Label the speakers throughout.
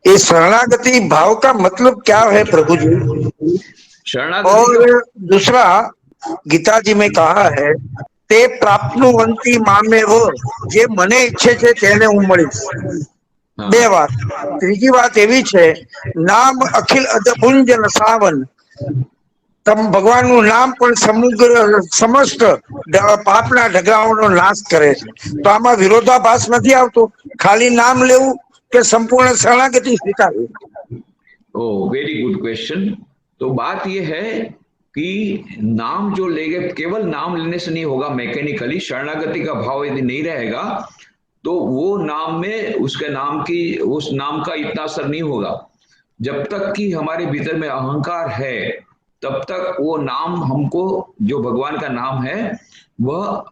Speaker 1: इस शरणागति भाव का मतलब क्या है प्रभु जी? और दूसरा, गीता जी में कहा है, ते प्राप्नुवंती मामेव जे मने इच्छे छे तेने હું મળીશ. બે વાત. ત્રીજી વાત એવી છે, નામ અખિલ અદભુંજ નસાવન. તમ ભગવાનનું નામ પણ સમુદ્ર સમસ્ત પાપના ઢગલાઓનો નાશ કરે છે. તો આમાં વિરોધાભાસ નથી આવતો? ખાલી નામ લેવું કે સંપૂર્ણ શરણાગતિ સ્વીકારવી?
Speaker 2: ओह, वेरी गुड क्वेश्चन. तो बात यह है कि नाम जो लेंगे, केवल नाम लेने से नहीं होगा. मैकेनिकली शरणागति का भाव यदि नहीं रहेगा तो वो नाम में उसके नाम की, उस नाम का इतना असर नहीं होगा. जब तक कि हमारे भीतर में अहंकार है तब तक वो नाम हमको, जो भगवान का नाम है, वह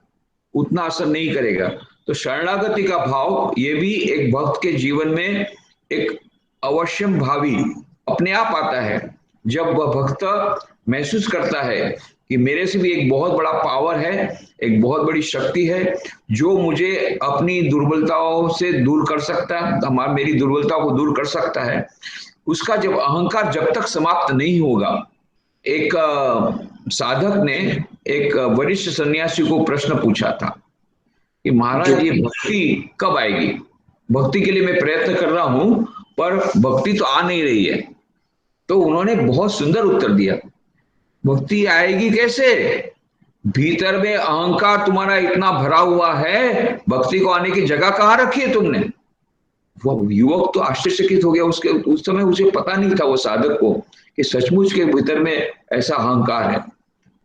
Speaker 2: उतना असर नहीं करेगा. तो शरणागति का भाव ये भी एक भक्त के जीवन में एक अवश्यम भावी अपने आप आता है. जब वह भक्त महसूस करता है कि मेरे से भी एक बहुत बड़ा पावर है, एक बहुत बड़ी शक्ति है जो मुझे अपनी दुर्बलताओं से दूर कर सकता है, मेरी दुर्बलताओं को दूर कर सकता है. उसका जब अहंकार जब तक समाप्त नहीं होगा. एक साधक ने एक वरिष्ठ सन्यासी को प्रश्न पूछा था कि महाराज, ये भक्ति कब आएगी? भक्ति के लिए मैं प्रयत्न कर रहा हूं पर भक्ति तो आ नहीं रही है. तो उन्होंने बहुत सुंदर उत्तर दिया, भक्ति आएगी कैसे? भीतर में अहंकार तुम्हारा इतना भरा हुआ है, भक्ति को आने की जगह कहाँ रखी है तुमने? वो युवक तो आश्चर्यचकित हो गया. उसके उस समय उसे पता नहीं था, वो साधक को, कि सचमुच के भीतर में ऐसा अहंकार है.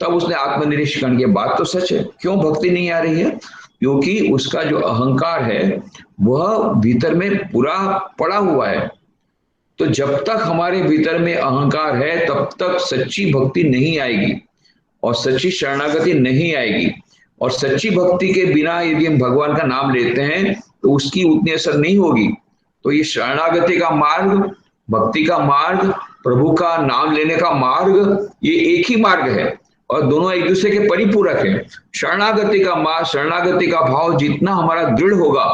Speaker 2: तब उसने आत्मनिरीक्षण किया, बात तो सच है. क्यों भक्ति नहीं आ रही है? क्योंकि उसका जो अहंकार है वह भीतर में पूरा पड़ा हुआ है. तो जब तक हमारे भीतर में अहंकार है तब तक सच्ची भक्ति नहीं आएगी और सच्ची शरणागति नहीं आएगी. और सच्ची भक्ति के बिना यदि हम भगवान का नाम लेते हैं तो उसकी उतनी असर नहीं होगी. तो ये शरणागति का मार्ग, भक्ति का मार्ग, प्रभु का नाम लेने का मार्ग, ये एक ही मार्ग है और दोनों एक दूसरे के परिपूरक हैं. शरणागति का मार्ग, शरणागति का भाव जितना हमारा दृढ़ होगा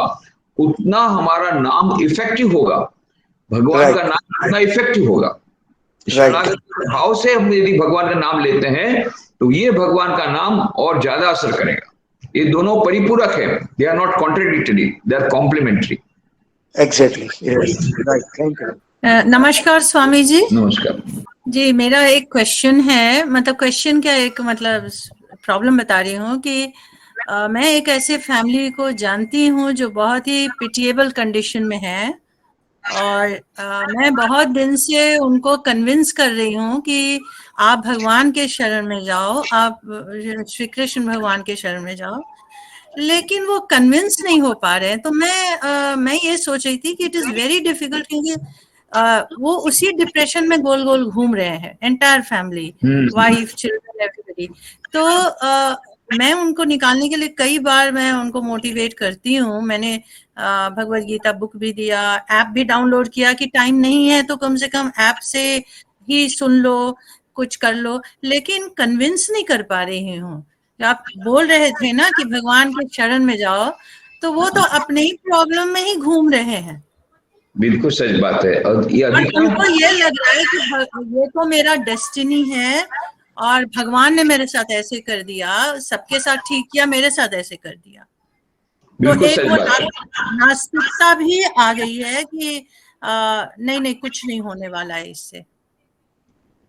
Speaker 2: उतना हमारा नाम इफेक्टिव होगा. भगवान का नाम उतना इफेक्टिव होगा. शरणागति भाव से हम यदि भगवान का नाम लेते हैं तो ये भगवान का नाम और ज्यादा असर करेगा. ये दोनों परिपूरक है. They are not contradictory, they are complementary.
Speaker 1: Exactly, right. Thank you.
Speaker 3: नमस्कार स्वामी जी.
Speaker 2: नमस्कार
Speaker 3: जी. मेरा एक क्वेश्चन है, मतलब क्वेश्चन क्या, एक मतलब प्रॉब्लम बता रही हूँ कि मैं एक ऐसे फैमिली को जानती हूँ जो बहुत ही पिटिएबल कंडीशन में है और मैं बहुत दिन से उनको कन्विंस कर रही हूँ कि आप भगवान के शरण में जाओ, आप श्री कृष्ण भगवान के शरण में जाओ, लेकिन वो कन्विंस नहीं हो पा रहे हैं. तो मैं ये सोच रही थी कि इट इज वेरी डिफिकल्ट, क्योंकि वो उसी डिप्रेशन में गोल गोल घूम रहे हैं, entire family, wife, children, everybody. तो मैं उनको निकालने के लिए कई बार मैं उनको मोटिवेट करती हूँ. मैंने भगवत गीता बुक भी दिया, ऐप भी डाउनलोड किया कि टाइम नहीं है तो कम से कम ऐप से ही सुन लो, कुछ कर लो, लेकिन कन्विंस नहीं कर पा रही हूँ. आप बोल रहे थे ना कि भगवान के शरण में जाओ, तो वो तो अपने ही प्रॉब्लम में ही घूम रहे हैं.
Speaker 2: बिल्कुल सच बात है. और
Speaker 3: उनको ये लग रहा है कि ये तो मेरा डेस्टिनी है और भगवान ने मेरे साथ ऐसे कर दिया, सबके साथ ठीक किया, मेरे साथ ऐसे कर दिया. तो एक वो नास्तिकता भी आ गई है कि नहीं कुछ नहीं होने वाला है इससे.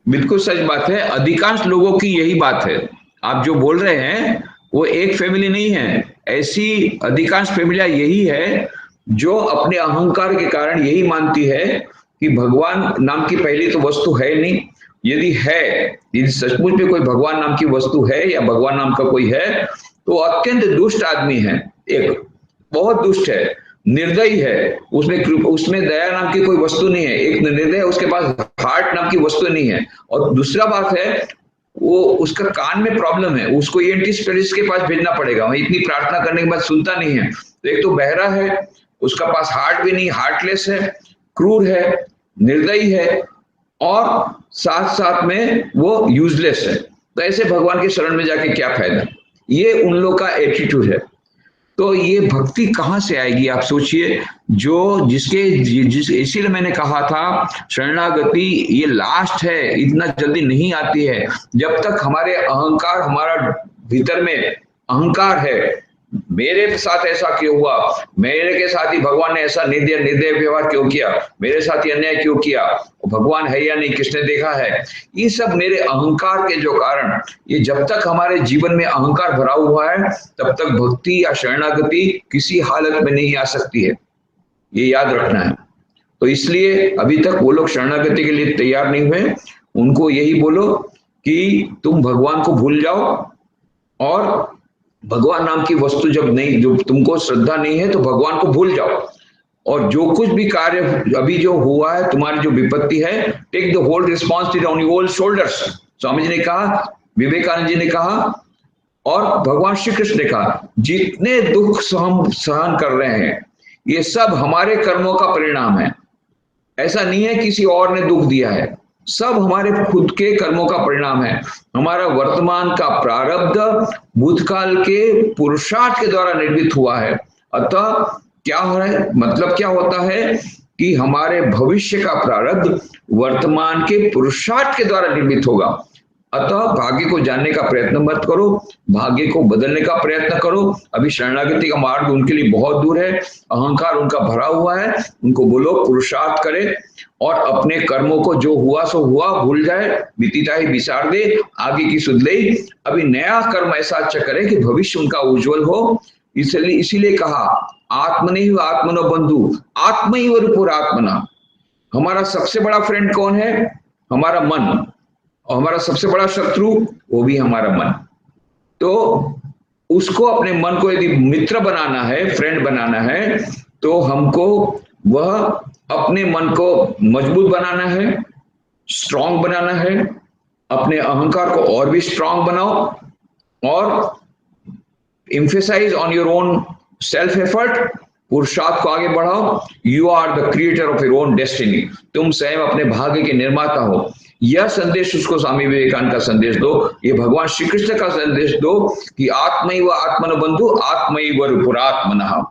Speaker 2: बिल्कुल सच बात है. अधिकांश लोगों की यही बात है. आप जो बोल रहे हैं वो एक फैमिली नहीं है, ऐसी अधिकांश फैमिलियां यही है जो अपने अहंकार के कारण यही मानती है कि भगवान नाम की पहली तो वस्तु है नहीं. यदि सचमुच में कोई भगवान नाम की वस्तु है या भगवान नाम का कोई है तो अत्यंत दुष्ट आदमी है. एक बहुत दुष्ट है, निर्दयी है, उसमें दया नाम की कोई वस्तु नहीं है. एक निर्दय, उसके पास हार्ट नाम की वस्तु नहीं है. और दूसरा बात है, वो उसका कान में प्रॉब्लम है, उसको ENT स्पेशलिस्ट के पास भेजना पड़ेगा. वह इतनी प्रार्थना करने के बाद सुनता नहीं है. तो एक तो बहरा है, उसका पास हार्ट भी नहीं, हार्टलेस है, क्रूर है, निर्दयी है और साथ साथ में वो यूजलेस है. तो ऐसे भगवान के शरण में जाके क्या फायदा? ये उन लोग का एटीट्यूड है. तो ये भक्ति कहाँ से आएगी? आप सोचिए, इसीलिए मैंने कहा था शरणागति ये लास्ट है, इतना जल्दी नहीं आती है। जब तक हमारे अहंकार, हमारा भीतर में अहंकार है, मेरे साथ ऐसा क्यों हुआ, मेरे के साथ ही भगवान ने ऐसा निर्दय व्यवहार क्यों किया, मेरे साथ ही अन्याय क्यों किया, भगवान है या नहीं, किसने देखा है, ये सब मेरे अहंकार के जो कारण, ये जब तक हमारे जीवन में अहंकार भरा हुआ है तब तक भक्ति या शरणागति किसी हालत में नहीं आ सकती है, ये याद रखना है। तो इसलिए अभी तक वो लोग शरणागति के लिए तैयार नहीं हुए, उनको यही बोलो कि तुम भगवान को भूल जाओ और भगवान नाम की वस्तु जब नहीं, जो तुमको श्रद्धा नहीं है तो भगवान को भूल जाओ, और जो कुछ भी कार्य अभी जो हुआ है, तुम्हारी जो विपत्ति है, take the whole responsibility on your own shoulders. Swami ji ने कहा, विवेकानंद जी ने कहा और भगवान श्री कृष्ण ने कहा, जितने दुख हम सहन कर रहे हैं ये सब हमारे कर्मों का परिणाम है। ऐसा नहीं है किसी और ने दुख दिया है, सब हमारे खुद के कर्मों का परिणाम है। हमारा वर्तमान का प्रारब्ध भूतकाल के पुरुषार्थ के द्वारा निर्मित हुआ है। अतः क्या हो रहा है, मतलब क्या होता है कि हमारे भविष्य का प्रारब्ध वर्तमान के पुरुषार्थ के द्वारा निर्मित होगा। अतः भाग्य को जानने का प्रयत्न मत करो, भाग्य को बदलने का प्रयत्न करो। अभी शरणागति का मार्ग उनके लिए बहुत दूर है, अहंकार उनका भरा हुआ है। उनको बोलो पुरुषार्थ करे और अपने कर्मों को, जो हुआ सो हुआ, भूल जाए, बीतीता ही बिसार दे, आगे की सुध ले। अभी नया कर्म ऐसा अच्छा करे कि भविष्य उनका उज्जवल हो। इसीलिए कहा, आत्मनैव आत्मनो बंधु आत्मैव रिपुरात्मना। हमारा सबसे बड़ा फ्रेंड कौन है? हमारा मन। और हमारा सबसे बड़ा शत्रु वो भी हमारा मन। तो उसको, अपने मन को यदि मित्र बनाना है, फ्रेंड बनाना है, तो हमको वह अपने मन को मजबूत बनाना है, स्ट्रांग बनाना है। अपने अहंकार को और भी स्ट्रांग बनाओ और emphasise on your own self effort, पुरुषार्थ को आगे बढ़ाओ। You are the creator of your own destiny. तुम स्वयं अपने भाग्य के निर्माता हो। यह संदेश उसको स्वामी विवेकानंद का संदेश दो, ये भगवान श्री कृष्ण का संदेश दो कि आत्मैव आत्मनो बंधु आत्मैव रिपुरात्मनः।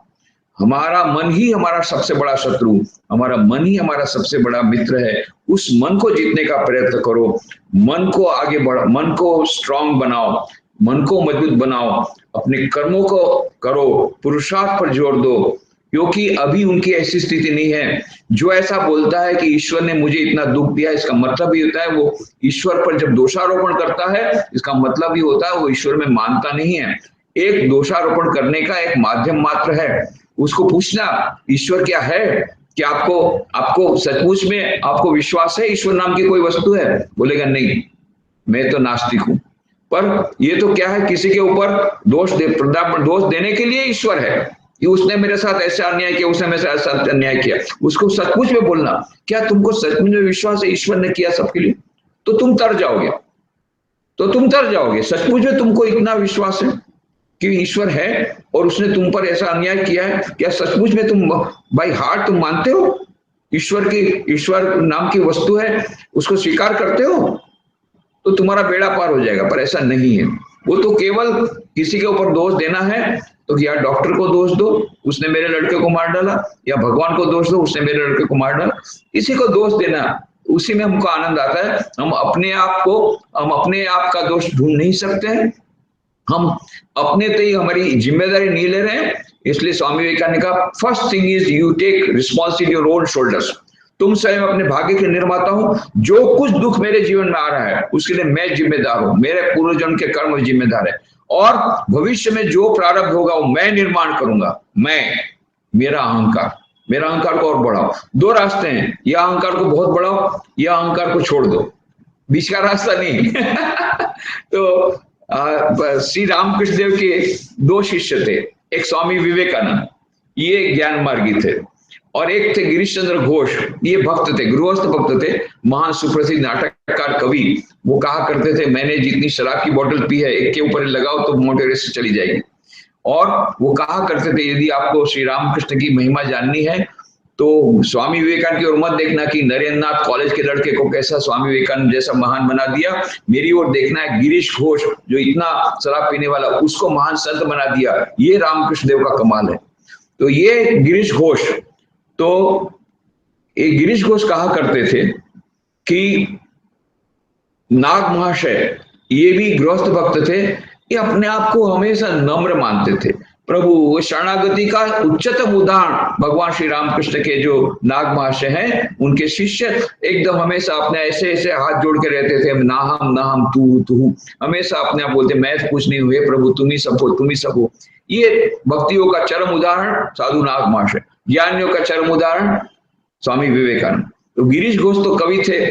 Speaker 2: हमारा मन ही हमारा सबसे बड़ा शत्रु, हमारा मन ही हमारा सबसे बड़ा मित्र है। उस मन को जीतने का प्रयत्न करो, मन को आगे बढ़ाओ, मन को स्ट्रांग बनाओ, मन को मजबूत बनाओ, अपने कर्मों को करो, पुरुषार्थ पर जोर दो। क्योंकि अभी उनकी ऐसी स्थिति नहीं है। जो ऐसा बोलता है कि ईश्वर ने मुझे इतना दुख दिया, इसका मतलब ही होता है वो ईश्वर पर जब दोषारोपण करता है, इसका मतलब ही होता है वो ईश्वर में मानता नहीं है। एक दोषारोपण करने का एक माध्यम मात्र है। उसको पूछना ईश्वर क्या है, क्या आपको सचमुच में आपको विश्वास है ईश्वर नाम की कोई वस्तु है? बोलेगा नहीं, मैं तो नास्तिक हूं। पर ये तो क्या है, किसी के ऊपर दोष देने के लिए ईश्वर है कि उसने मेरे साथ ऐसा अन्याय किया, उसने मेरे साथ ऐसा अन्याय किया। उसको सचमुच में बोलना, क्या तुमको सचमुच में विश्वास है ईश्वर ने किया सबके लिए? तो तुम तर जाओगे। सचमुच में तुमको इतना विश्वास है कि ईश्वर है और उसने तुम पर ऐसा अन्याय किया है? क्या सचमुच में तुम बाय हार्ट तुम मानते हो ईश्वर नाम की वस्तु है, उसको स्वीकार करते हो? तो तुम्हारा बेड़ा पार हो जाएगा। पर ऐसा नहीं है। वो तो केवल किसी के ऊपर दोष देना है तो या डॉक्टर को दोष दो, उसने मेरे लड़के को मार डाला, या भगवान को दोष दो, उसने मेरे लड़के को मार डाला। किसी को दोष देना, उसी में हमको आनंद आता है। हम अपने आप का दोष ढूंढ नहीं सकते हैं। हम अपने तो ही हमारी जिम्मेदारी नहीं ले रहे हैं। इसलिए स्वामी विवेकानंद ने कहा, first thing is you take responsibility your own shoulders. तुम स्वयं अपने भाग्य के निर्माता हो। जो कुछ दुख मेरे जीवन में आ रहा है उसके लिए मैं जिम्मेदार हूं, मेरे पूर्वजन्म के कर्म जिम्मेदार है, और भविष्य में जो प्रारब्ध होगा वो मैं निर्माण करूंगा। मेरा अहंकार को और बढ़ाओ। दो रास्ते हैं, या अहंकार को बहुत बढ़ाओ या अहंकार को छोड़ दो, बीच का रास्ता नहीं। तो श्री रामकृष्ण देव के दो शिष्य थे, एक स्वामी विवेकानंद, ये ज्ञान मार्गी थे, और एक थे गिरीश चंद्र घोष, ये भक्त थे, गृहस्थ भक्त थे, महान सुप्रसिद्ध नाटककार कवि। वो कहा करते थे, मैंने जितनी शराब की बोतल पी है, एक के ऊपर लगाओ तो मोटे से चली जाएगी। और वो कहा करते थे, यदि आपको श्री रामकृष्ण की महिमा जाननी है तो स्वामी विवेकानंद की ओर मत देखना कि नरेंद्र नाथ कॉलेज के लड़के को कैसा स्वामी विवेकानंद जैसा महान बना दिया, मेरी ओर देखना है गिरीश घोष जो इतना शराब पीने वाला, उसको महान संत बना दिया। ये रामकृष्ण देव का कमाल है। तो ये गिरीश घोष तो ये गिरीश घोष कहा करते थे कि नाग महाशय ये भी गृहस्थ भक्त थे, ये अपने आप को हमेशा नम्र मानते थे। प्रभु शरणागति का उच्चतम उदाहरण भगवान श्री रामकृष्ण के जो नाग महाशय हैं, उनके शिष्य एकदम हमेशा अपने ऐसे ऐसे हाथ जोड़ के रहते थे, ना हम तू, हमेशा अपने आप बोलते मैं कुछ नहीं हुए प्रभु, तुम ही सब हो। ये भक्तियों का चरम उदाहरण साधु नाग महाशय, ज्ञानियों का चरम उदाहरण स्वामी विवेकानंद। तो गिरीश घोष तो कवि थे,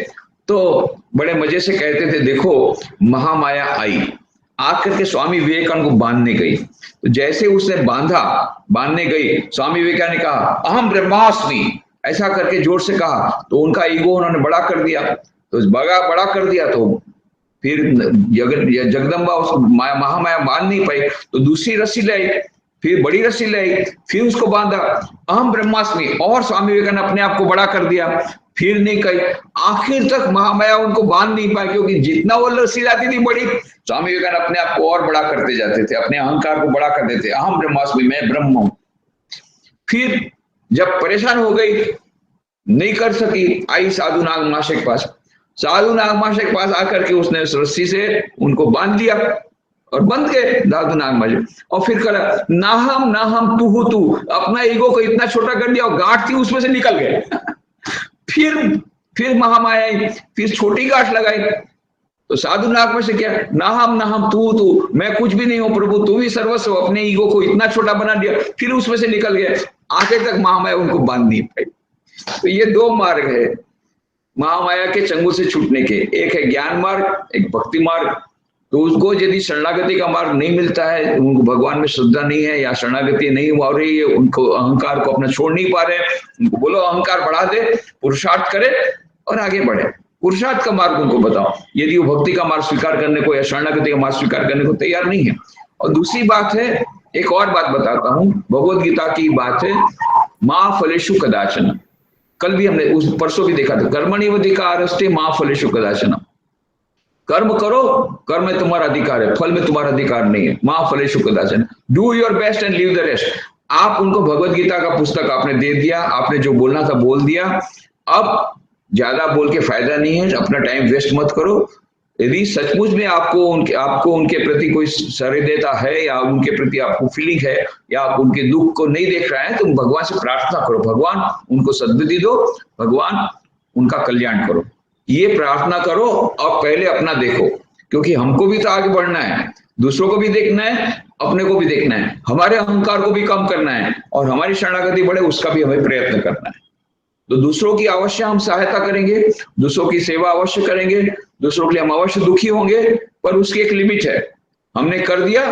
Speaker 2: तो बड़े मजे से कहते थे, देखो महामाया आई आकर के स्वामी विवेकानंद को बांधने गई, तो जैसे उसने बांधने गई, स्वामी विवेकानंद ने कहा अहम ब्रह्मास्मि, ऐसा करके जोर से कहा, तो उनका ईगो उन्होंने बड़ा कर दिया। तो बड़ा कर दिया तो फिर जगदम्बा उस महामाया बांध नहीं पाई, तो दूसरी रस्सी लाई, फिर बड़ी रस्सी लाई, फिर उसको बांधा अहम ब्रह्मास्मि, और स्वामी विवेकानंद अपने आप को बड़ा कर दिया, फिर नहीं कही, आखिर तक महामाया उनको बांध नहीं पाई, क्योंकि जितना वो रस्सी लाती थी बड़ी, स्वामी विवेकानंद अपने आप को और बड़ा करते जाते थे, अपने अहंकार को बड़ा करते थे, अहम ब्रह्मास्मि, मैं ब्रह्म हूं। फिर जब परेशान हो गई, नहीं कर सकी, आई साधु नाग महाशय के पास। साधु नाग महाशय के पास आकर के उसने उस रस्सी से उनको बांध दिया और बंध गए साधु नाग महाशय। और फिर कहा ना हम तू, अपना ईगो को इतना छोटा कर दिया और गांठ थी उसमें से निकल गए। फिर महामाया फिर छोटी गांठ लगाई, तो साधु नाग में से क्या, ना हम तू, मैं कुछ भी नहीं हूं प्रभु, तू ही सर्वस्व, अपने ईगो को इतना छोटा बना दिया, फिर उसमें से निकल गए, आखिर तक महामाया उनको बांध नहीं पाई। तो ये दो मार्ग है महामाया के चंगुल से छूटने के, एक है ज्ञान मार्ग, एक भक्ति मार्ग। तो उसको यदि शरणागति का मार्ग नहीं मिलता है, उनको भगवान में श्रद्धा नहीं है या शरणागति नहीं हो रही है, उनको अहंकार को अपना छोड़ नहीं पा रहे, उनको बोलो अहंकार बढ़ा दे, पुरुषार्थ करे और आगे बढ़े, पुरुषार्थ का मार्ग उनको बताओ, यदि वो भक्ति का मार्ग स्वीकार करने को या शरणागति का मार्ग स्वीकार करने को तैयार नहीं है। और दूसरी बात है, एक और बात बताता हूँ, भगवद गीता की बात है, माँ फलेषु कदाचन, कल भी हमने उस परसों भी देखा था, कर्मण्येवाधिकारस्ते माँ फलेषु कदाचन, कर्म करो, कर्म में तुम्हारा अधिकार है, फल में तुम्हारा अधिकार नहीं है, माँ फलेषु कदाचन, do your best and leave the rest. आप उनको भगवद गीता का पुस्तक आपने दे दिया, आपने जो बोलना था बोल दिया, अब ज्यादा बोल के फायदा नहीं है, अपना टाइम वेस्ट मत करो। यदि सचमुच में आपको उनके प्रति कोई सहृदयता है या उनके प्रति आपको फीलिंग है या आप उनके दुख को नहीं देख रहे हैं, तो भगवान से प्रार्थना करो, भगवान उनको सद्बुद्धि दो, भगवान उनका कल्याण करो, ये प्रार्थना करो। और पहले अपना देखो, क्योंकि हमको भी तो आगे बढ़ना है, दूसरों को भी देखना है, अपने को भी देखना है, हमारे अहंकार को भी कम करना है और हमारी शरणागति बढ़े उसका भी हमें प्रयत्न करना है। तो दूसरों की अवश्य हम सहायता करेंगे, दूसरों की सेवा अवश्य करेंगे, दूसरों के लिए हम अवश्य दुखी होंगे, पर उसकी एक लिमिट है। हमने कर दिया,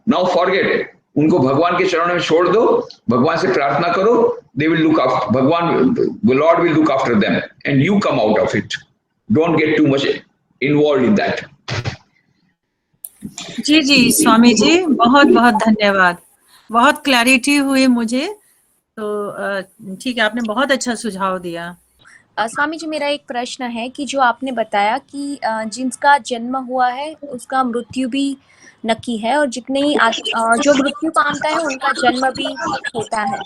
Speaker 2: नाउ फॉरगेट, उनको भगवान के चरणों में छोड़ दो, भगवान से प्रार्थना करो, दे विल लुक आफ्टर, भगवान lord will look after them and you come out of it, don't get too much involve in that.
Speaker 3: जी स्वामी जी, बहुत बहुत धन्यवाद, बहुत क्लैरिटी हुई मुझे। तो ठीक है, आपने बहुत अच्छा सुझाव दिया।
Speaker 4: स्वामी जी, मेरा एक प्रश्न है कि जो आपने बताया कि जिनका जन्म हुआ है उसका मृत्यु भी नक्की है, और जितने ही जो मृत्यु पामता है उनका जन्म भी होता है,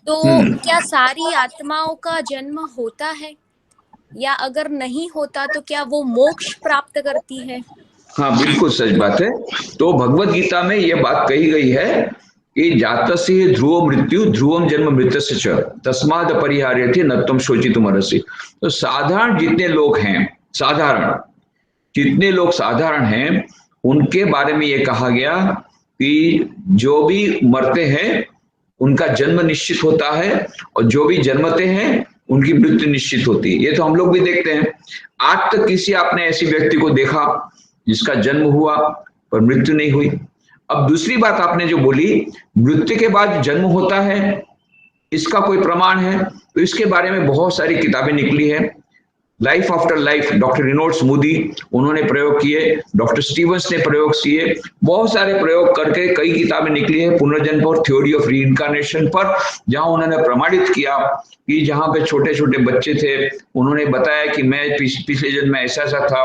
Speaker 4: तो क्या सारी आत्माओं का जन्म होता है, या अगर नहीं होता तो क्या वो मोक्ष प्राप्त करती है?
Speaker 2: हाँ, बिल्कुल सच बात है। तो भगवत गीता में ये बात कही गई है कि जातस्य ध्रुव मृत्यु ध्रुवम जन्म मृत्यस्य च तस्माद अपरिहार्यते न त्वं शोचितुमर्हसि। तो साधारण जितने लोग साधारण हैं उनके बारे में ये कहा गया कि जो भी मरते हैं उनका जन्म निश्चित होता है और जो भी जन्मते हैं उनकी मृत्यु निश्चित होती है। ये तो हम लोग भी देखते हैं। आज तक किसी आपने ऐसी व्यक्ति को देखा जिसका जन्म हुआ पर मृत्यु नहीं हुई? अब दूसरी बात आपने जो बोली, मृत्यु के बाद जन्म होता है, इसका कोई प्रमाण है? तो इसके बारे में बहुत सारी किताबें निकली है। Life after life doctor Reynolds Moody उन्होंने प्रयोग किए, डॉक्टर स्टीवंस ने प्रयोग किए, बहुत सारे प्रयोग करके कई किताबें निकली है पुनर्जन्म पर, थ्योरी ऑफ रीइंकार्नेशन पर, जहां उन्होंने प्रमाणित किया कि जहां पे छोटे छोटे बच्चे थे उन्होंने बताया कि मैं पिछले जन्म में ऐसा ऐसा था,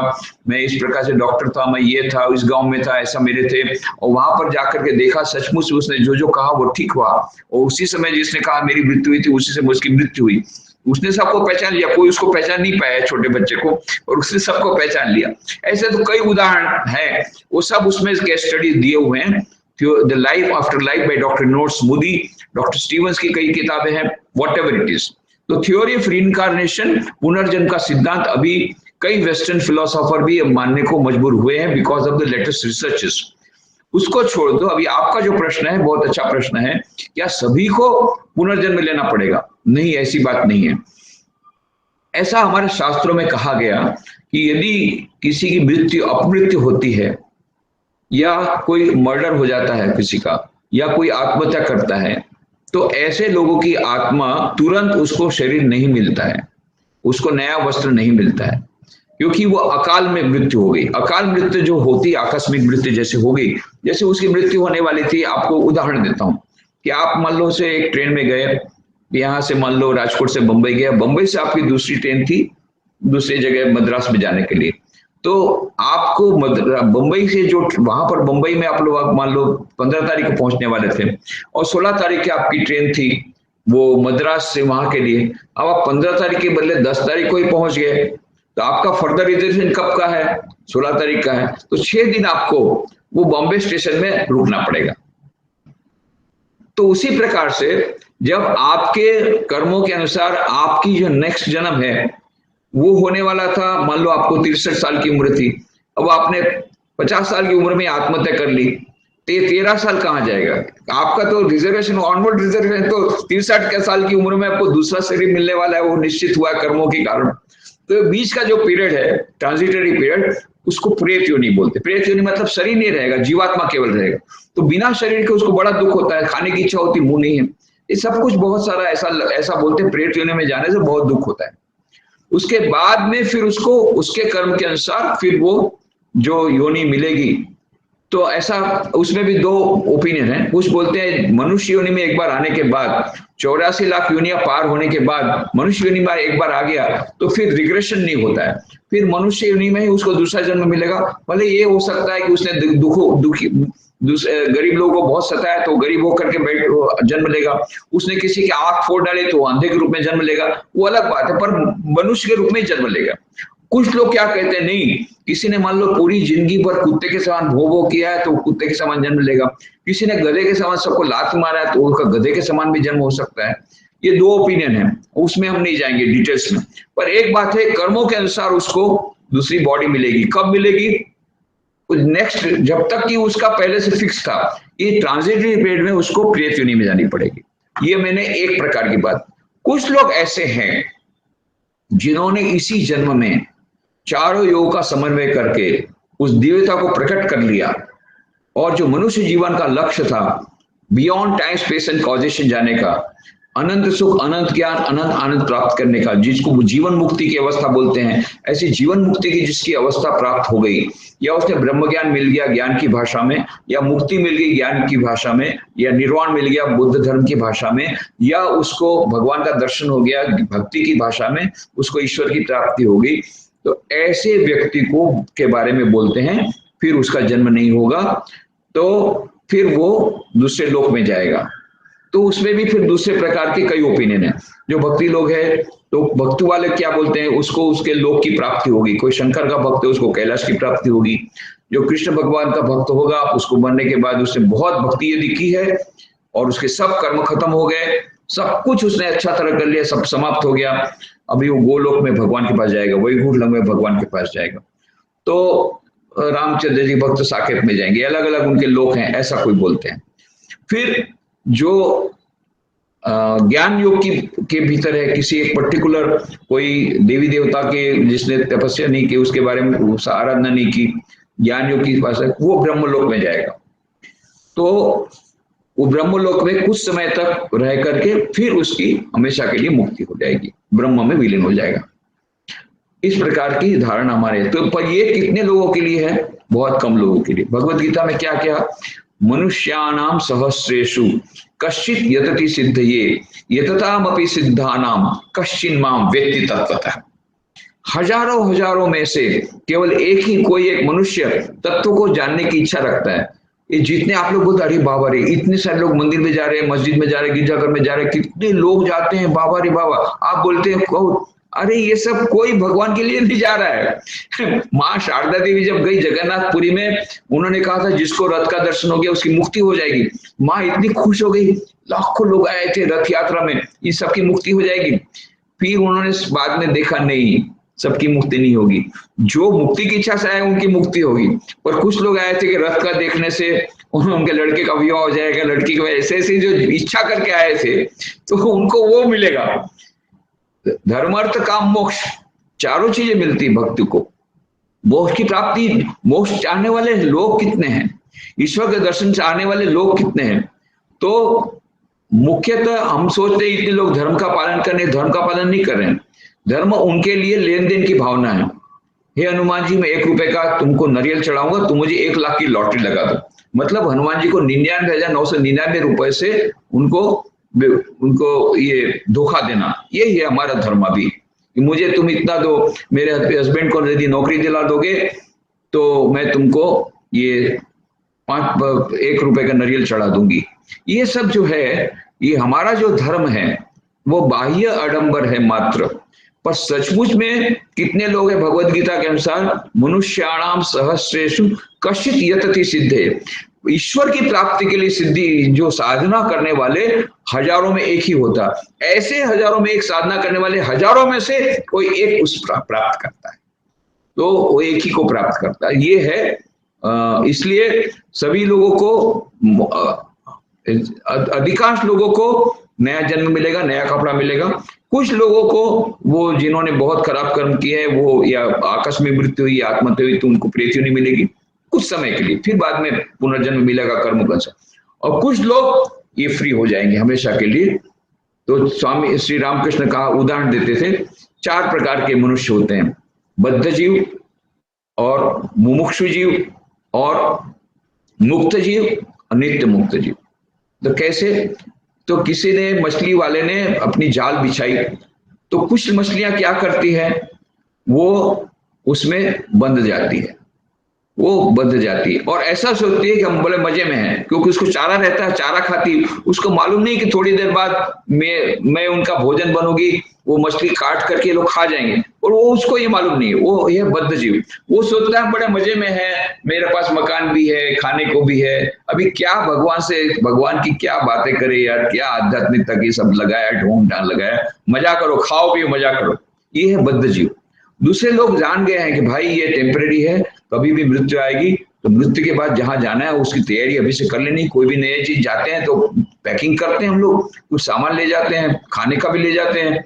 Speaker 2: मैं इस प्रकार से डॉक्टर था, मैं ये था, इस गांव में था, ऐसा मेरे थे, और वहां पर जाकर के देखा सचमुच उसने जो जो कहा वो ठीक हुआ, और उसी समय जिसने कहा मेरी मृत्यु हुई थी उसी समय उसकी मृत्यु हुई। उसने सबको पहचान लिया, कोई उसको पहचान नहीं पाया छोटे बच्चे को, और उसने सबको पहचान लिया। ऐसे तो कई उदाहरण हैं, वो सब उसमें केस स्टडी दिए हुए हैं। The life after life by doctor Reynolds Moody, doctor Stevens की कई किताबें हैं, वॉट एवर इट इज। तो थ्योरी ऑफ रीइंकार्नेशन, पुनर्जन्म का सिद्धांत, अभी कई वेस्टर्न फिलोसोफर भी मानने को मजबूर हुए हैं because of the latest researches. उसको छोड़ दो, अभी आपका जो प्रश्न है बहुत अच्छा प्रश्न है, क्या सभी को पुनर्जन्म लेना पड़ेगा? नहीं, ऐसी बात नहीं है। ऐसा हमारे शास्त्रों में कहा गया कि यदि किसी की मृत्यु अपमृत्यु होती है, या कोई मर्डर हो जाता है किसी का, या कोई आत्महत्या करता है, तो ऐसे लोगों की आत्मा तुरंत उसको शरीर नहीं मिलता है, उसको नया वस्त्र नहीं मिलता है, क्योंकि वो अकाल में मृत्यु हो गई। अकाल मृत्यु जो होती, आकस्मिक मृत्यु जैसे हो गई, जैसे उसकी मृत्यु होने वाली थी। आपको उदाहरण देता हूं कि आप मान लो से एक ट्रेन में गए, यहाँ से मान लो राजकोट से बंबई गया, बंबई से आपकी दूसरी ट्रेन थी दूसरी जगह मद्रास में जाने के लिए, तो आपको बंबई से जो वहां पर बंबई में आप लोग मान लो 15 तारीख को पहुंचने वाले थे, और 16 तारीख की आपकी ट्रेन थी वो मद्रास से वहां के लिए। अब आप 15 तारीख के बदले 10 तारीख को ही पहुंच गए, तो आपका फर्दर रिजर्वेशन कब का है? 16 तारीख का है, तो 6 दिन आपको वो बॉम्बे स्टेशन में रुकना पड़ेगा। तो उसी प्रकार से जब आपके कर्मों के अनुसार आपकी जो नेक्स्ट जन्म है वो होने वाला था, मान लो आपको 63 साल की उम्र थी, अब आपने 50 साल की उम्र में आत्महत्या कर ली, तो ये 13 साल कहाँ जाएगा? आपका तो रिजर्वेशन, ऑनवर्ड रिजर्वेशन तो 63 साल की उम्र में आपको दूसरा शरीर मिलने वाला है, वो निश्चित हुआ कर्मों के कारण। तो बीच का जो पीरियड है, ट्रांजिटरी पीरियड, उसको प्रेत योनि बोलते हैं। प्रेत योनि मतलब शरीर नहीं रहेगा, जीवात्मा केवल रहेगा। तो बिना शरीर के उसको बड़ा दुख होता है, खाने की इच्छा होती, मुंह नहीं है, ये सब कुछ बहुत सारा ऐसा बोलते हैं, प्रेत योनि में जाने से बहुत दुख होता है। उसके बाद में फिर उसको उसके कर्म के अनुसार फिर वो जो योनि मिलेगी। तो ऐसा उसमें भी 2 ओपिनियन है। कुछ बोलते हैं मनुष्य योनि में एक बार आने के बाद, 84 लाख योनियां पार होने के बाद मनुष्य योनि में एक बार आ गया तो फिर रिग्रेशन नहीं होता है, फिर मनुष्य योनि में ही उसको दूसरा जन्म मिलेगा। भले ये हो सकता है कि उसने गरीब लोगों को बहुत सताया तो गरीब होकर के जन्म लेगा, उसने किसी की आंख फोड़ डाली तो अंधे के रूप में जन्म लेगा, वो अलग बात है, पर मनुष्य के रूप में जन्म लेगा। कुछ लोग क्या कहते हैं, नहीं, किसी ने मान लो पूरी जिंदगी भर कुत्ते के समान भो किया है तो कुत्ते के समान जन्म लेगा, किसी ने गधे के समान सबको लात मारा है तो उसका गधे के समान भी जन्म हो सकता है। ये 2 ओपिनियन है, उसमें हम नहीं जाएंगे डिटेल्स में। पर एक बात है, कर्मों के अनुसार उसको दूसरी बॉडी मिलेगी। कब मिलेगी? नेक्स्ट, जब तक कि उसका पहले से फिक्स था, ये ट्रांजिटरी पीरियड में उसको प्रेत योनि में जानी पड़ेगी। ये मैंने एक प्रकार की बात। कुछ लोग ऐसे हैं जिन्होंने इसी जन्म में चारों योग का समन्वय करके उस दिव्यता को प्रकट कर लिया, और जो मनुष्य जीवन का लक्ष्य था, beyond time space and causation जाने का, अनंत सुख, अनंत ज्ञान, अनंत आनंद प्राप्त करने का, जिसको जीवन मुक्ति की अवस्था बोलते हैं, ऐसी जीवन मुक्ति की जिसकी अवस्था प्राप्त हो गई, या उसने ब्रह्म ज्ञान मिल गया ज्ञान की भाषा में, या मुक्ति मिल गई ज्ञान की भाषा में, या निर्वाण मिल गया बुद्ध धर्म की भाषा में, या उसको भगवान का दर्शन हो गया भक्ति की भाषा में, उसको ईश्वर की प्राप्ति हो गई, तो ऐसे व्यक्ति को के बारे में बोलते हैं फिर उसका जन्म नहीं होगा, तो फिर वो दूसरे लोक में जाएगा। तो उसमें भी फिर दूसरे प्रकार के कई ओपिनियन है। जो भक्ति लोग है तो भक्ति वाले क्या बोलते हैं, उसको उसके लोक की प्राप्ति होगी। कोई शंकर का भक्त है उसको कैलाश की प्राप्ति होगी। जो कृष्ण भगवान का भक्त होगा उसको मरने के बाद उसने बहुत भक्ति यदि की है और उसके सब कर्म खत्म हो गए, सब कुछ उसने अच्छा तरह कर लिया, सब समाप्त हो गया, अभी वो गोलोक में भगवान के पास जाएगा, वैकुंठ लोक में भगवान के पास जाएगा। तो रामचंद्र जी भक्त साकेत में जाएंगे, अलग अलग उनके लोक हैं, ऐसा कोई बोलते हैं। फिर जो ज्ञान योग के भीतर है, किसी एक पर्टिकुलर कोई देवी देवता के जिसने तपस्या नहीं की, उसके बारे में आराधना नहीं की, ज्ञान योग की पास है, वो ब्रह्मलोक में जाएगा। तो वो ब्रह्मलोक में कुछ समय तक रह करके फिर उसकी हमेशा के लिए मुक्ति हो जाएगी, ब्रह्म में विलीन हो जाएगा। इस प्रकार की धारणा हमारे, तो पर ये कितने लोगों के लिए है? बहुत कम लोगों के लिए। भगवत गीता में क्या क्या, मनुष्याणाम सहस्रेषु कश्चित यतति सिद्धये यततामपि सिद्धानाम कश्चिन माम वेत्ति तत्वतः। हजारों हजारों में से केवल एक ही कोई एक मनुष्य तत्व को जानने की इच्छा रखता है। ये जितने आप लोग बोलते, अरे बाबा रे, इतने सारे लोग मंदिर में जा रहे हैं, मस्जिद में जा रहे हैं, गिरजाघर में जा रहे हैं, कितने लोग जाते हैं, बाबा रे बाबा। आप बोलते हैं कहो, अरे ये सब कोई भगवान के लिए नहीं जा रहा है। माँ शारदा देवी जब गई जगन्नाथपुरी में, उन्होंने कहा था जिसको रथ का दर्शन हो गया उसकी मुक्ति हो जाएगी। माँ इतनी खुश हो गई, लाखों लोग आए थे रथ यात्रा में, ये सबकी मुक्ति हो जाएगी। फिर उन्होंने बाद में देखा, नहीं, सबकी मुक्ति नहीं होगी। जो मुक्ति की इच्छा से आए उनकी मुक्ति होगी। और कुछ लोग आए थे कि रथ का देखने से उनके लड़के का विवाह हो जाएगा, लड़की का, ऐसे ऐसे जो इच्छा करके आए थे तो उनको वो मिलेगा। धर्म अर्थ काम मोक्ष, चारों चीजें मिलती भक्ति को। मोक्ष की प्राप्ति, मोक्ष चाहने वाले लोग कितने हैं, ईश्वर के दर्शन चाहने वाले लोग कितने हैं? तो मुख्यतः हम सोचते हैं इतने लोग धर्म का पालन करने, धर्म का पालन नहीं कर रहे हैं। धर्म उनके लिए लेन देन की भावना है। हे हनुमान जी, मैं 1 रुपए का तुमको नारियल चढ़ाऊंगा, तुम मुझे 1 लाख की लॉटरी लगा दो। मतलब हनुमान जी को 99,999 रुपए से उनको ये धोखा देना, यही है हमारा धर्म अभी। कि मुझे तुम इतना दो, मेरे हस्बैंड को यदि नौकरी दिला दोगे तो मैं तुमको ये 1 रुपए का नारियल चढ़ा दूंगी। ये सब जो है, ये हमारा जो धर्म है वो बाह्य आडंबर है मात्र। पर सचमुच में कितने लोग हैं? भगवत गीता के अनुसार मनुष्याणाम सहस्रेषु कश्चित यतति सिद्धे, ईश्वर की प्राप्ति के लिए सिद्धि जो साधना करने वाले हजारों में एक ही होता। ऐसे हजारों में एक साधना करने वाले हजारों में से कोई एक उस प्राप्त करता है, तो वो एक ही को प्राप्त करता है। ये है इसलिए सभी लोगों को, अधिकांश लोगों को नया जन्म मिलेगा, नया कपड़ा मिलेगा। कुछ लोगों को, वो जिन्होंने बहुत खराब कर्म किए हैं, वो या आकस्मिक मृत्यु हुई, आत्महत्या हुई, तो उनको प्रेत नहीं मिलेगी कुछ समय के लिए, फिर बाद में पुनर्जन्म मिलेगा कर्म का। और कुछ लोग ये फ्री हो जाएंगे हमेशा के लिए। तो स्वामी श्री रामकृष्ण का उदाहरण देते थे, 4 प्रकार के मनुष्य होते हैं, बद्ध जीव और मुमुक्षु जीव और मुक्त जीव और नित्य मुक्त जीव। तो कैसे? तो किसी ने, मछली वाले ने अपनी जाल बिछाई, तो कुछ मछलियां क्या करती है, वो उसमें बंध जाती है, वो बंध जाती है और ऐसा सोचती है कि हम बड़े मजे में हैं, क्योंकि उसको चारा रहता है, चारा खाती। उसको मालूम नहीं कि थोड़ी देर बाद मैं उनका भोजन बनूंगी, वो मछली काट करके लोग खा जाएंगे, और वो उसको ये मालूम नहीं है। वो ये बद्ध जीव, वो सोचता है बड़े मजे में है, मेरे पास मकान भी है, खाने को भी है, अभी क्या भगवान की क्या बातें करे यार, क्या आध्यात्मिकता की सब लगाया, ढोंग ढाल लगाया, मजा करो, खाओ पियो, मजा करो। ये है बद्ध जीव। दूसरे लोग जान गए हैं कि भाई ये टेम्परेरी है, कभी भी मृत्यु आएगी, तो मृत्यु के बाद जहां जाना है उसकी तैयारी अभी से कर लेनी। कोई भी नई चीज जाते हैं तो पैकिंग करते हैं हम लोग, कुछ सामान ले जाते हैं, खाने का भी ले जाते हैं,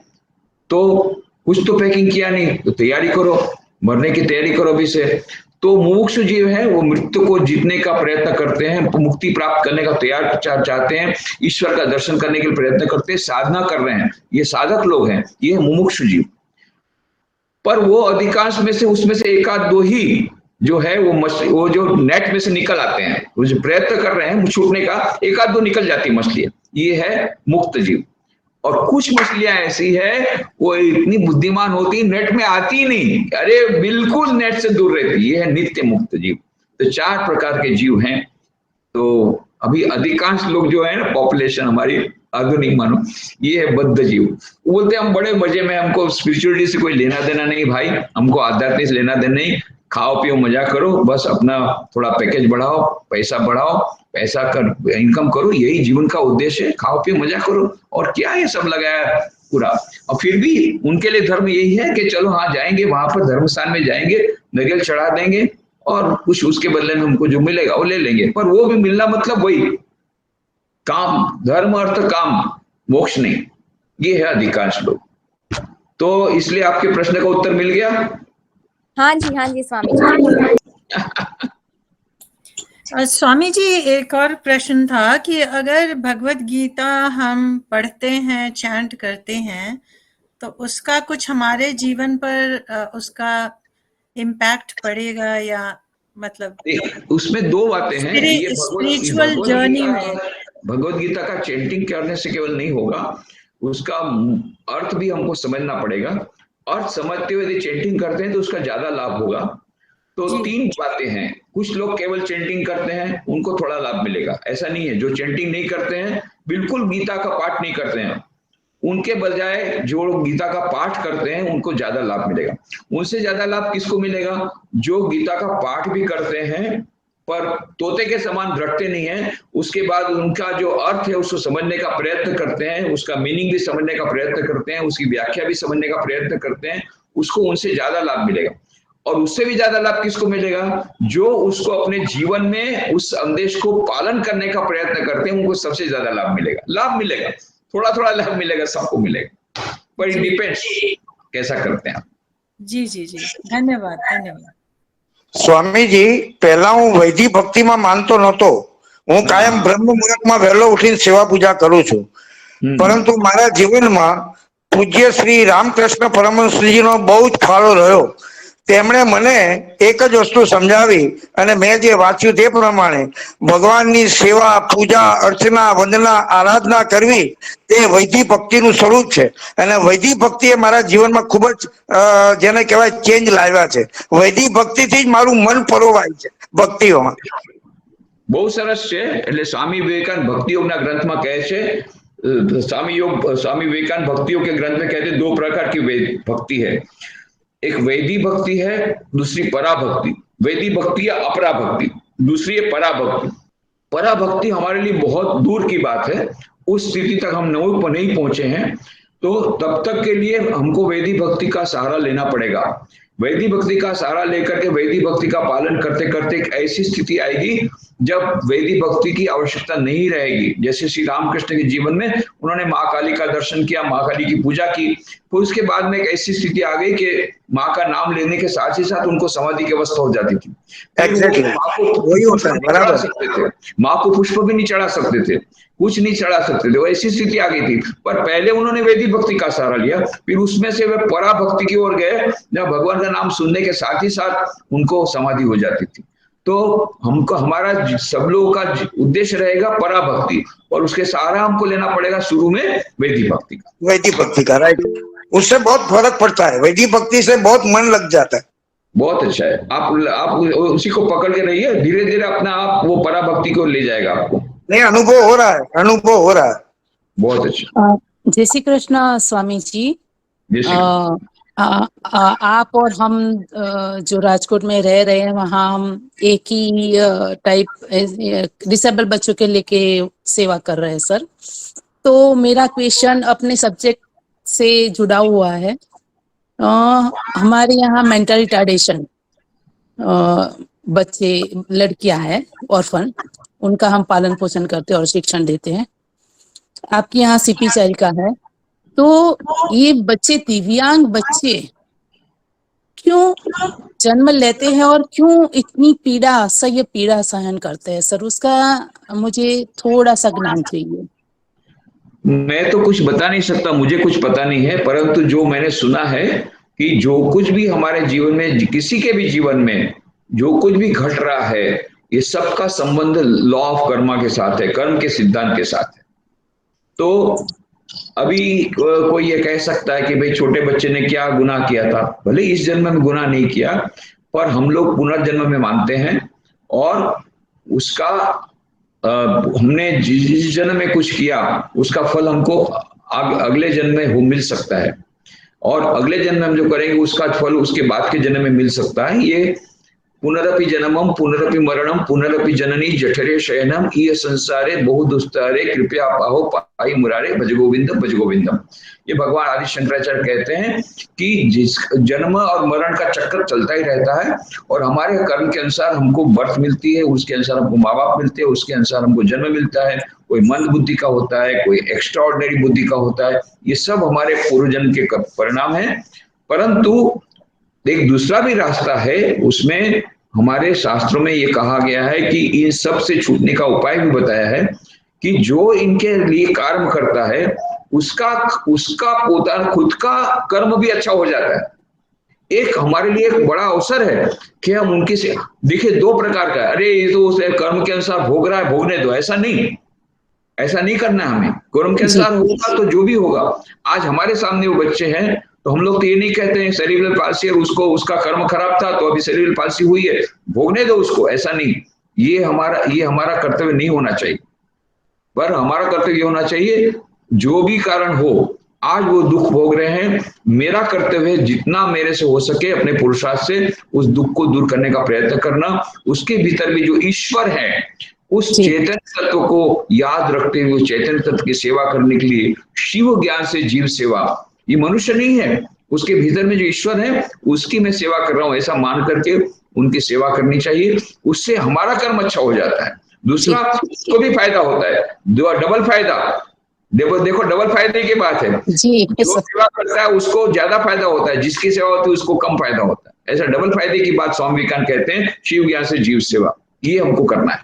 Speaker 2: तो कुछ तो पैकिंग किया नहीं, तो तैयारी करो, मरने की तैयारी करो अभी से। तो मुमुक्षु जीव है, वो मृत्यु को जीतने का प्रयत्न करते हैं, मुक्ति प्राप्त करने का तैयार चाहते हैं, ईश्वर का दर्शन करने के लिए प्रयत्न करते हैं, साधना कर रहे हैं, ये साधक लोग हैं, ये मुमुक्षु जीव। पर वो अधिकांश में से, उसमें से 1-2 ही जो है वो जो नेट में से निकल आते हैं, वो जो प्रयत्न कर रहे हैं छूटने का, 1-2 निकल जाती मछलियां, ये है मुक्त जीव। और कुछ मछलियां ऐसी है, वो इतनी बुद्धिमान होती, नेट में आती नहीं, अरे बिल्कुल नेट से दूर रहती, ये है नित्य मुक्त जीव। तो 4 प्रकार के जीव हैं। तो अभी अधिकांश लोग जो है ना, पॉपुलेशन हमारी आधुनिक मानो, ये है बद्ध जीव। वो बोलते हैं हम बड़े मजे में, हमको स्पिरिचुअलिटी से कोई लेना देना नहीं भाई, हमको आध्यात्मिक से लेना देना नहीं, खाओ पियो मजा करो, बस अपना थोड़ा पैकेज बढ़ाओ, पैसा कर इनकम करो, यही जीवन का उद्देश्य है, खाओ पियो मजा करो, और क्या ये सब लगाया पूरा। और फिर भी उनके लिए धर्म यही है कि चलो हाँ जाएंगे, वहां पर धर्म स्थान में जाएंगे, नारियल चढ़ा देंगे और कुछ उसके बदले में हमको जो मिलेगा वो ले लेंगे। पर वो भी मिलना मतलब वही काम, धर्म अर्थ काम, मोक्ष नहीं, ये है अधिकांश लोग। तो इसलिए आपके प्रश्न का उत्तर मिल गया।
Speaker 4: हाँ जी स्वामी जी।
Speaker 3: स्वामी जी, एक और प्रश्न था कि अगर भगवत गीता हम पढ़ते हैं, चैंट करते हैं, तो उसका कुछ हमारे जीवन पर उसका इम्पैक्ट पड़ेगा या मतलब
Speaker 2: उसमें दो बातें हैं। ये
Speaker 3: स्पिरिचुअल जर्नी में
Speaker 2: भगवत गीता का चैंटिंग करने से केवल नहीं होगा, उसका अर्थ भी हमको समझना पड़ेगा। अर्थ समझते हुए यदि चैंटिंग करते हैं तो उसका ज्यादा लाभ होगा। तो तीन बातें हैं। कुछ लोग केवल चैंटिंग करते हैं, उनको थोड़ा लाभ मिलेगा। ऐसा नहीं है जो चैंटिंग नहीं करते हैं, बिल्कुल गीता का पाठ नहीं करते हैं, उनके बजाय जो लोग गीता का पाठ करते हैं उनको ज्यादा लाभ मिलेगा। उनसे ज्यादा लाभ किसको मिलेगा? जो गीता का पाठ भी करते हैं पर तोते के समान रटते नहीं है, उसके बाद उनका जो अर्थ है उसको समझने का प्रयत्न करते हैं, उसका मीनिंग भी समझने का प्रयत्न करते हैं, उसकी व्याख्या भी समझने का प्रयत्न करते हैं, उसको उनसे ज्यादा लाभ मिलेगा। और उससे भी ज्यादा लाभ किसको मिलेगा? जो उसको अपने जीवन में उस संदेश को पालन करने का प्रयत्न करते हैं, उनको सबसे ज्यादा लाभ मिलेगा। लाभ मिलेगा, थोड़ा थोड़ा लाभ मिलेगा, सबको मिलेगा, पर इट डिपेंड्स कैसा करते हैं आप।
Speaker 3: जी जी जी, धन्यवाद धन्यवाद।
Speaker 1: સ્વામીજી, પહેલા હું વૈદિક ભક્તિમાં માનતો નહોતો. હું કાયમ બ્રહ્મ મુહૂર્તમાં વહેલો ઉઠીને સેવા પૂજા કરું છું. પરંતુ મારા જીવનમાં પૂજ્ય શ્રી રામકૃષ્ણ પરમહંસજીનો બહુ જ ફાળો રહ્યો. તેમણે મને એક જ વસ્તુ સમજાવી અને મેં જે વાંચ્યું તે પ્રમાણે ભગવાનની સેવા, પૂજા, અર્ચના, વંદના, આરાધના કરવી તે વૈદિક ભક્તિનું સ્વરૂપ છે. અને વૈદિક ભક્તિએ મારા જીવનમાં ખૂબ જ જેને કહેવાય ચેન્જ લાવ્યા છે. વૈદિક ભક્તિથી જ મારું મન પરોવાય છે ભક્તિઓમાં.
Speaker 2: બહુ સરસ છે. એટલે સ્વામી વિવેકાનંદ ભક્તિ યોગના ગ્રંથમાં કહે છે, स्वामी विवेकानंद भक्तियों के ग्रंथ में कहते हैं 2 प्रकार की भक्ति है। एक वैदिक भक्ति है, दूसरी पराभक्ति। वैदिक भक्ति या अपराभक्ति, दूसरी है पराभक्ति। पराभक्ति हमारे लिए बहुत दूर की बात है, उस स्थिति तक हम नहीं पहुंचे हैं, तो तब तक के लिए हमको वैदिक भक्ति का सहारा लेना पड़ेगा। वैदिक भक्ति का सहारा लेकर के वैदिक भक्ति का पालन करते करते एक ऐसी स्थिति आएगी जब वैदिक भक्ति की आवश्यकता नहीं रहेगी। जैसे श्री रामकृष्ण के जीवन में उन्होंने माँ काली का दर्शन किया, माँ काली की पूजा की, फिर उसके बाद में एक ऐसी स्थिति आ गई कि माँ का नाम लेने के साथ ही साथ उनको समाधि की अवस्था हो जाती थी। माँ को पुष्प भी नहीं चढ़ा सकते थे, कुछ नहीं चढ़ा सकते थे, वो ऐसी स्थिति आ गई थी। पर पहले उन्होंने वैदिक भक्ति का सहारा लिया, फिर उसमें से वे पराभक्ति की ओर गए, जब भगवान का नाम सुनने के साथ ही साथ उनको समाधि हो जाती थी। तो हमको हमारा सब लोगों का उद्देश्य रहेगा पराभक्ति, और उसके सहारा हमको लेना पड़ेगा शुरू में वैदिक भक्ति का।
Speaker 1: वैदिक भक्ति का, राइट। उससे बहुत फर्क पड़ता है, वैदिक भक्ति से बहुत मन लग जाता है।
Speaker 2: बहुत अच्छा है, आप उसी को पकड़ के रहिए, धीरे धीरे अपना आप वो पराभक्ति को ले जाएगा आपको।
Speaker 1: नहीं, अनुभव हो रहा है, अनुभव हो रहा है।
Speaker 2: बहुत अच्छा।
Speaker 5: जय श्री कृष्ण स्वामी जी। आप और हम जो राजकोट में रह रहे हैं, वहाँ हम एक ही टाइप डिसेबल बच्चों के लेके सेवा कर रहे हैं सर। तो मेरा क्वेश्चन अपने सब्जेक्ट से जुड़ा हुआ है। हमारे यहाँ मेंटल रिटार्डेशन बच्चे, लड़कियां हैं ऑर्फन, उनका हम पालन पोषण करते हैं और शिक्षण देते हैं। आपके यहाँ सीपी चारिका है, तो ये बच्चे, दिव्यांग बच्चे क्यों जन्म लेते हैं और क्यों इतनी पीड़ा, असह्य पीड़ा सहन करते हैं सर? उसका मुझे थोड़ा सा ज्ञान चाहिए।
Speaker 2: मैं तो कुछ बता नहीं सकता, मुझे कुछ पता नहीं है, परंतु जो मैंने सुना है कि जो कुछ भी हमारे जीवन में, किसी के भी जीवन में जो कुछ भी घट रहा है, ये सबका संबंध लॉ ऑफ कर्मा के साथ है, कर्म के सिद्धांत के साथ है। तो अभी कोई ये कह सकता है कि भाई छोटे बच्चे ने क्या गुनाह किया था, भले इस जन्म में गुनाह नहीं किया, पर हम लोग पुनर्जन्म में मानते हैं, और उसका हमने जिस जन्म में कुछ किया उसका फल हमको अगले जन्म में वो मिल सकता है, और अगले जन्म में हम जो करेंगे उसका फल उसके बाद के जन्म में मिल सकता है। ये पुनरपि जन्मम पुनरपि मरणम पुनरपि जननी जठरे शयनम ये संसारे बहु दुस्तारे कृपया पाहो पाई मुरारे भज गोविंदम भज गोविंदम। ये भगवान आदि शंकराचार्य कहते हैं कि जिस जन्म और मरण का चक्कर चलता ही रहता है, और हमारे कर्म के अनुसार हमको बर्थ मिलती है, उसके अनुसार हमको माँ बाप मिलते हैं, उसके अनुसार हमको जन्म मिलता है। कोई मंद बुद्धि का होता है, कोई एक्स्ट्रा ऑर्डिनरी बुद्धि का होता है, ये सब हमारे पूर्व जन्म के परिणाम है। परंतु एक दूसरा भी रास्ता है, उसमें हमारे शास्त्रों में ये कहा गया है कि इन सब से छूटने का उपाय भी बताया है कि जो इनके लिए कर्म करता है उसका खुद का कर्म भी अच्छा हो जाता है। एक हमारे लिए एक बड़ा अवसर है कि हम उनकी से देखिए, दो प्रकार का, अरे ये तो उस कर्म के अनुसार भोग रहा है, भोगने दो, ऐसा नहीं करना है हमें। कर्म के अनुसार होगा तो जो भी होगा। आज हमारे सामने वो बच्चे हैं, तो हम लोग तो ये नहीं कहते हैं सेरिब्रल पाल्सी है, उसका कर्म खराब था तो अभी सेरिब्रल पाल्सी हुई है, भोगने दो उसको, ऐसा नहीं। ये हमारा कर्तव्य नहीं होना चाहिए। पर हमारा कर्तव्य ये होना चाहिए, जो भी कारण हो, आज वो दुख भोग रहे हैं, मेरा कर्तव्य है जितना मेरे से हो सके अपने पुरुषार्थ से उस दुख को दूर करने का प्रयत्न करना। उसके भीतर भी जो ईश्वर है, उस चैतन्य तत्व को याद रखते हुए चैतन्य तत्व की सेवा करने के लिए शिव ज्ञान से जीव सेवा, ये मनुष्य नहीं है, उसके भीतर में जो ईश्वर है उसकी मैं सेवा कर रहा हूं, ऐसा मान करके उनकी सेवा करनी चाहिए। उससे हमारा कर्म अच्छा हो जाता है, दूसरा उसको भी फायदा होता है, डबल फायदा। देखो डबल फायदे की बात है जी। जो सेवा करता है उसको ज्यादा फायदा होता है, जिसकी सेवा होती है उसको कम फायदा होता है। ऐसा डबल फायदे की बात स्वामी विवेकानंद कहते हैं, शिव ज्ञान से जीव सेवा, ये हमको करना है।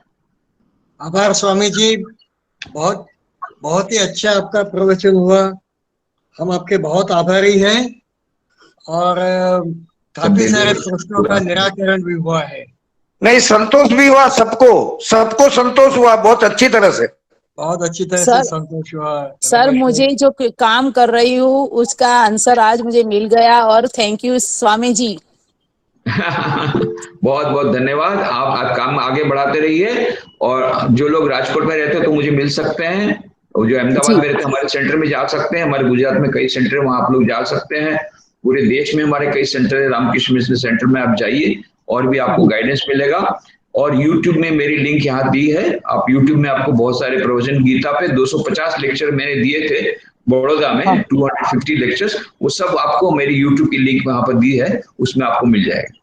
Speaker 6: आभार स्वामी जी, बहुत ही अच्छा आपका प्रवचन हुआ, हम आपके बहुत आभारी हैं और काफी सारे प्रश्नों का निराकरण भी हुआ है। नहीं, संतोष भी हुआ, सबको संतोष हुआ, बहुत अच्छी तरह से, बहुत अच्छी तरह से संतोष हुआ।
Speaker 5: सर मुझे जो काम कर रही हूँ उसका आंसर आज मुझे मिल गया, और थैंक यू स्वामी जी।
Speaker 2: बहुत बहुत धन्यवाद। आप काम आगे बढ़ाते रहिए, और जो लोग राजकोट में रहते हैं तो मुझे मिल सकते हैं, और जो अहमदाबाद में रहते हैं हमारे सेंटर में जा सकते हैं, हमारे गुजरात में कई सेंटर है वहां आप लोग जा सकते हैं, पूरे देश में हमारे कई सेंटर है, रामकृष्ण मिशन सेंटर में आप जाइए और भी आपको गाइडेंस मिलेगा। और YouTube में मेरी लिंक यहाँ दी है, आप YouTube में आपको बहुत सारे प्रवचन, गीता पे 250 लेक्चर मैंने दिए थे बड़ौदा में, 250 लेक्चर्स, वो सब आपको मेरी YouTube की लिंक वहां पर दी है, उसमें आपको मिल जाएगा।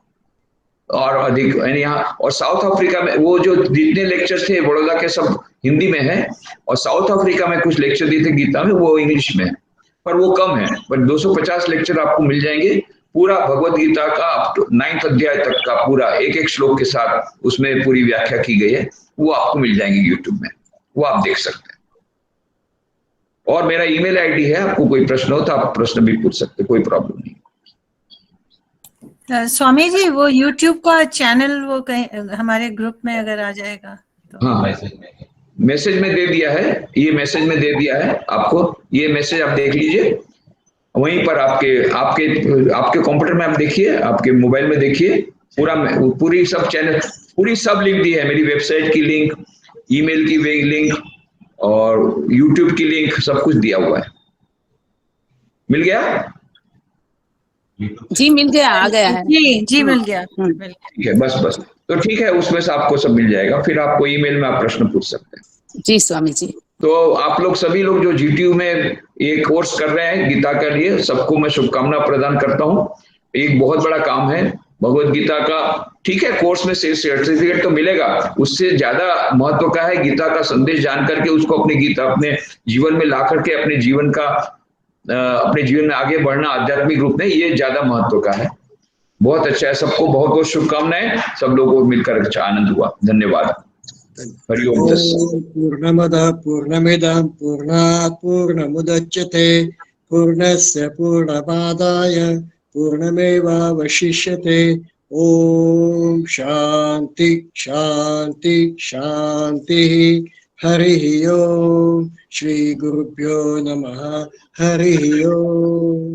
Speaker 2: और अधिक यहाँ, और साउथ अफ्रीका में वो जो जितने लेक्चर थे बड़ौदा के सब हिंदी में है, और साउथ अफ्रीका में कुछ लेक्चर दिए थे गीता में, वो इंग्लिश में है, पर वो कम है। पर 250 लेक्चर आपको मिल जाएंगे, पूरा भगवत गीता का 9th अध्याय तक का पूरा एक एक श्लोक के साथ उसमें पूरी व्याख्या की गई है, वो आपको मिल जाएंगे YouTube में, वो आप देख सकते हैं। और मेरा ईमेल आईडी है, आपको कोई प्रश्न हो तो आप प्रश्न भी पूछ सकते, कोई प्रॉब्लम नहीं।
Speaker 3: स्वामी जी वो YouTube का चैनल वो कहीं हमारे ग्रुप में अगर आ जाएगा तो।
Speaker 2: हाँ, मैसेज में दे दिया है, ये मैसेज में दे दिया है आपको, ये मैसेज आप देख लीजिए, वहीं पर आपके कंप्यूटर में आप देखिए, आपके मोबाइल में देखिए, पूरी सब चैनल, पूरी सब लिंक दी है, मेरी वेबसाइट की लिंक, ईमेल की लिंक और YouTube की लिंक, सब कुछ दिया हुआ है। मिल गया
Speaker 5: जी? मिल गया, आ गया है
Speaker 3: जी मिल गया।
Speaker 2: ठीक है, बस तो ठीक है, उसमें से आपको सब मिल जाएगा, फिर आपको ईमेल में आप प्रश्न पूछ सकते हैं।
Speaker 5: जी स्वामी जी।
Speaker 2: तो आप लोग सभी लोग जो GTU में ये कोर्स कर रहे हैं गीता के लिए, सबको मैं शुभकामना प्रदान करता हूँ। एक बहुत बड़ा काम है भगवत गीता का। ठीक है, कोर्स में सर्टिफिकेट तो मिलेगा, उससे ज्यादा महत्व का है गीता का संदेश जान करके उसको अपनी गीता अपने जीवन में ला करके अपने जीवन में आगे बढ़ना आध्यात्मिक रूप में, ये ज्यादा महत्व का है। बहुत अच्छा है, सबको बहुत बहुत शुभकामनाएं, सब लोगों को मिलकर अच्छा आनंद हुआ। धन्यवाद। हरि ओम।
Speaker 6: पूर्णमदः पूर्णमिदं पूर्णात् पूर्णमुदच्यते पूर्णस्य पूर्णमादाय पूर्णमेवावशिष्यते। ओम शांति शांति शांति। हरि ओम। श्री गुरुभ्यो नमः। हरि ओम।